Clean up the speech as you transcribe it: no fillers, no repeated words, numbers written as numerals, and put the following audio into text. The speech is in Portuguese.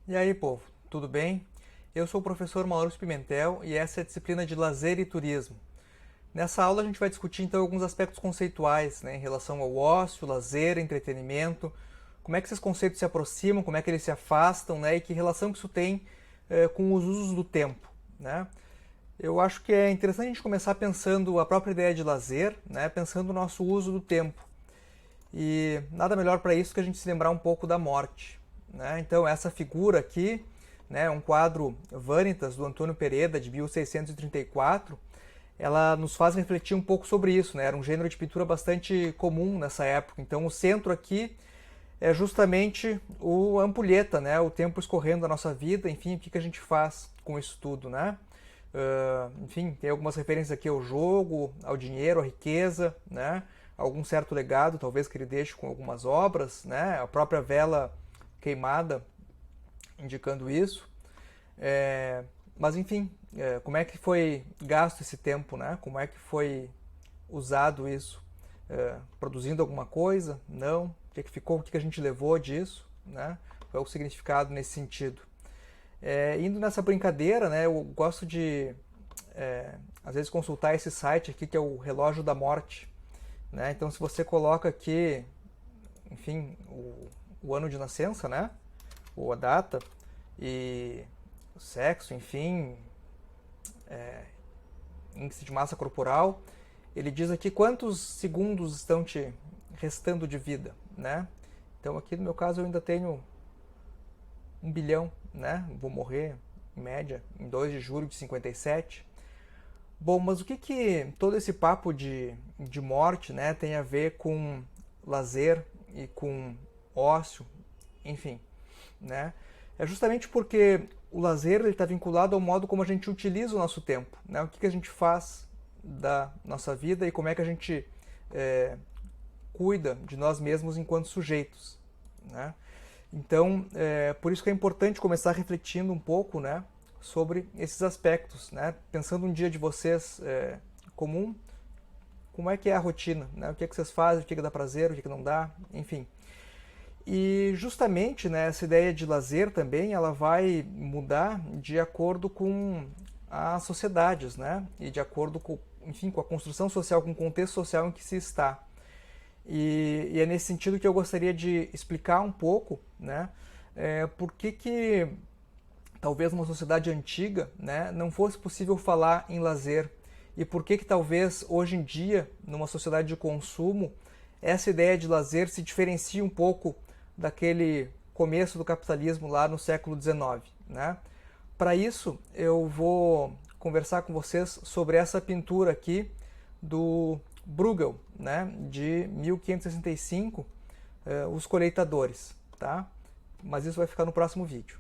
E aí, povo, tudo bem? Eu sou o professor Maurício Pimentel e essa é a disciplina de Lazer e Turismo. Nessa aula a gente vai discutir então alguns aspectos conceituais, né, em relação ao ócio, lazer, entretenimento, como é que esses conceitos se aproximam, como é que eles se afastam, né, e que relação que isso tem com os usos do tempo, né? Eu acho que é interessante a gente começar pensando a própria ideia de lazer, né, pensando o nosso uso do tempo. E nada melhor para isso que a gente se lembrar um pouco da morte, né? Então essa figura aqui, né, um quadro Vanitas do Antônio Pereda de 1634, ela nos faz refletir um pouco sobre isso, né? Era um gênero de pintura bastante comum nessa época. Então o centro aqui é justamente o ampulheta, né? O tempo escorrendo da nossa vida, enfim, o que a gente faz com isso tudo, né? Enfim, tem algumas referências aqui ao jogo, ao dinheiro, à riqueza, né? Algum certo legado, talvez que ele deixe com algumas obras, né? A própria vela queimada indicando isso. Mas enfim, como é que foi gasto esse tempo, né? Como é que foi usado isso? Produzindo alguma coisa? Não? O que ficou? O que a gente levou disso? Né? Qual é o significado nesse sentido? Indo nessa brincadeira, né, eu gosto de às vezes consultar esse site aqui que é o Relógio da Morte, né? Então se você coloca aqui, enfim, o ano de nascença, né, ou a data e o sexo, enfim, índice de massa corporal, ele diz aqui quantos segundos estão te restando de vida, né? Então aqui no meu caso eu ainda tenho 1 bilhão, né? Vou morrer, em média, em 2 de julho de 57. Bom, mas o que todo esse papo de morte, né, tem a ver com lazer e com ócio, enfim, né? É justamente porque o lazer está vinculado ao modo como a gente utiliza o nosso tempo, né? O que a gente faz da nossa vida e como é que a gente cuida de nós mesmos enquanto sujeitos, né? Então, por isso que é importante começar refletindo um pouco, né, sobre esses aspectos, né? Pensando um dia de vocês comum, como é que é a rotina, né? O que vocês fazem, o que dá prazer, o que não dá, enfim. E justamente, né, essa ideia de lazer também, ela vai mudar de acordo com as sociedades, né? E de acordo com, enfim, com a construção social, com o contexto social em que se está. E é nesse sentido que eu gostaria de explicar um pouco, né, por que talvez numa sociedade antiga, né, não fosse possível falar em lazer e por que talvez hoje em dia, numa sociedade de consumo, essa ideia de lazer se diferencia um pouco daquele começo do capitalismo lá no século XIX, né? Para isso, eu vou conversar com vocês sobre essa pintura aqui do Bruegel, né, de 1565, Os Colheitadores, tá? Mas isso vai ficar no próximo vídeo.